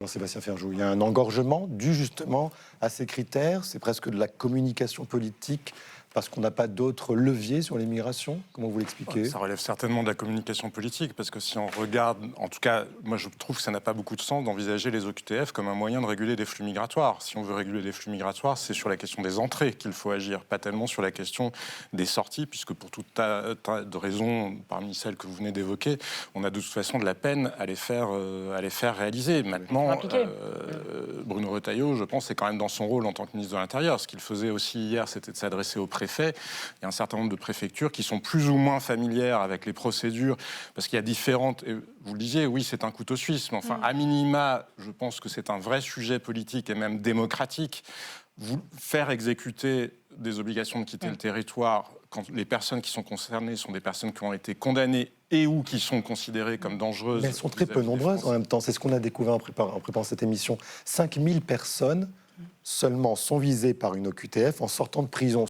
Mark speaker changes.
Speaker 1: Sébastien Ferjou, il y a un engorgement dû justement à ces critères. C'est presque de la communication politique parce qu'on n'a pas d'autres leviers sur l'immigration. Comment vous l'expliquez?
Speaker 2: Ça relève certainement de la communication politique, parce que si on regarde, en tout cas, moi je trouve que ça n'a pas beaucoup de sens d'envisager les OQTF comme un moyen de réguler des flux migratoires. Si on veut réguler les flux migratoires, c'est sur la question des entrées qu'il faut agir, pas tellement sur la question des sorties, puisque pour tout tas de raisons, parmi celles que vous venez d'évoquer, on a de toute façon de la peine à les faire réaliser. Maintenant, Bruno Retailleau, je pense, est quand même dans son rôle en tant que ministre de l'Intérieur. Ce qu'il faisait aussi hier, c'était de s'adresser aux préfets. Il y a un certain nombre de préfectures qui sont plus ou moins familières avec les procédures, parce qu'il y a différentes... Et vous le disiez, oui, c'est un couteau suisse, mais enfin, à minima, je pense que c'est un vrai sujet politique et même démocratique. Faire exécuter des obligations de quitter le territoire quand les personnes qui sont concernées sont des personnes qui ont été condamnées et ou qui sont considérées comme dangereuses.
Speaker 1: Mais elles sont très peu nombreuses en même temps. C'est ce qu'on a découvert en préparant cette émission. 5000 personnes seulement sont visées par une OQTF en sortant de prison.